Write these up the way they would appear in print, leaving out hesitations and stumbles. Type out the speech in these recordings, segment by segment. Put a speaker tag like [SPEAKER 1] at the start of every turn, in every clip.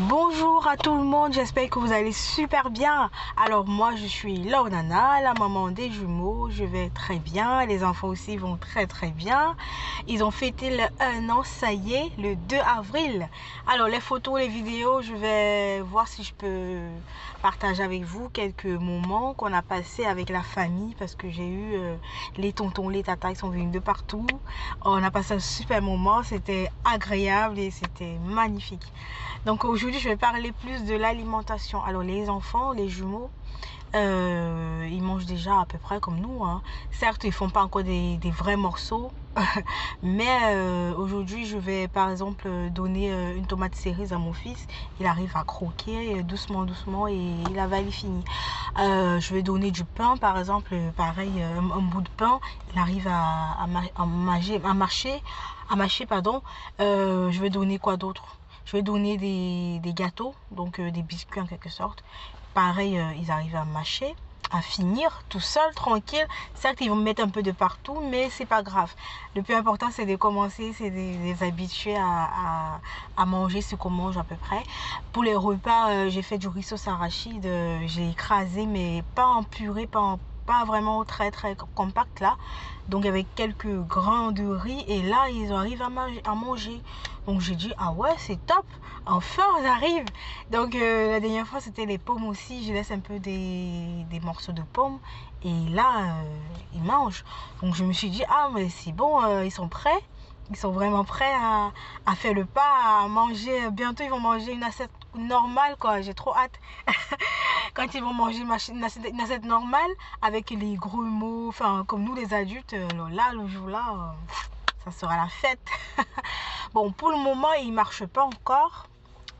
[SPEAKER 1] Bonjour à tout le monde, j'espère que vous allez super bien. Alors moi je suis Laonana, la maman des jumeaux, je vais très bien, les enfants aussi vont très bien. Ils ont fêté le 1 an, ça y est, le 2 avril. Alors les photos, les vidéos, je vais voir si je peux partager avec vous quelques moments qu'on a passé avec la famille parce que j'ai eu les tontons, les tatas, ils sont venus de partout. On a passé un super moment, c'était agréable et c'était magnifique. Donc aujourd'hui, je vais parler plus de l'alimentation. Alors les enfants, les jumeaux, ils mangent déjà à peu près comme nous, hein. Certes, ils font pas encore des vrais morceaux, mais aujourd'hui, je vais par exemple donner une tomate cerise à mon fils. Il arrive à croquer doucement et il avale, il finit. Je vais donner du pain, par exemple, pareil, un bout de pain. Il arrive à mâcher, pardon. Je vais donner quoi d'autre? Je vais donner des gâteaux, donc des biscuits en quelque sorte. Pareil, ils arrivent à mâcher, à finir tout seul, tranquille. Certes, ils vont me mettre un peu de partout, mais c'est pas grave. Le plus important, c'est de commencer, c'est de les habituer à manger ce qu'on mange à peu près. Pour les repas, j'ai fait du riz sauce arachide. J'ai écrasé, mais pas en purée, pas vraiment très compact là, donc avec quelques grains de riz, et là ils arrivent à manger. Donc j'ai dit ah ouais, c'est top, enfin on arrive. Donc la dernière fois c'était les pommes aussi, je laisse un peu des morceaux de pommes et là ils mangent. Donc je me suis dit ah mais c'est bon, ils sont prêts. Ils sont vraiment prêts à faire le pas, à manger. Bientôt, ils vont manger une assiette normale, quoi. J'ai trop hâte. Quand ils vont manger une assiette normale, avec les gros mots, enfin, comme nous les adultes, là, le jour-là, ça sera la fête. Bon, pour le moment, ils marchent pas encore.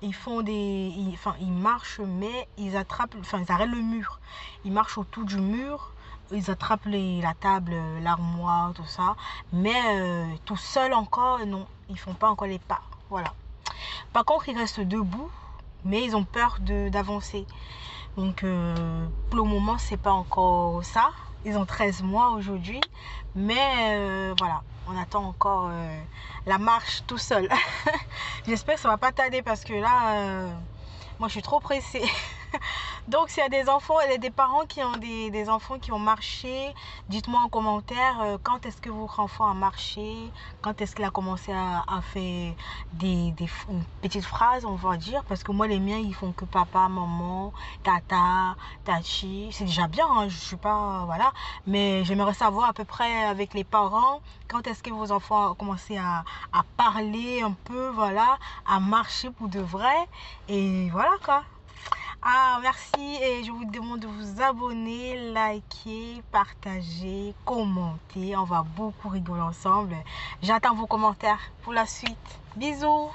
[SPEAKER 1] Ils font ils marchent, mais ils arrêtent le mur. Ils marchent autour du mur. Ils attrapent la table, l'armoire, tout ça. Mais tout seul encore, non. Ils font pas encore les pas. Voilà. Par contre, ils restent debout, mais ils ont peur d'avancer. Donc, pour le moment, c'est pas encore ça. Ils ont 13 mois aujourd'hui. Mais voilà, on attend encore la marche tout seul. J'espère que ça va pas tarder parce que là, moi, je suis trop pressée. Donc, s'il y a des enfants et des parents qui ont des enfants qui ont marché, dites-moi en commentaire quand est-ce que votre enfant a marché, quand est-ce qu'il a commencé à faire des petites phrases, on va dire. Parce que moi, les miens, ils font que papa, maman, tata, tachi. C'est déjà bien, hein, je suis pas... Voilà. Mais j'aimerais savoir à peu près avec les parents, quand est-ce que vos enfants ont commencé à parler un peu, voilà, à marcher pour de vrai. Et voilà quoi. Ah, merci, et je vous demande de vous abonner, liker, partager, commenter. On va beaucoup rigoler ensemble. J'attends vos commentaires pour la suite. Bisous.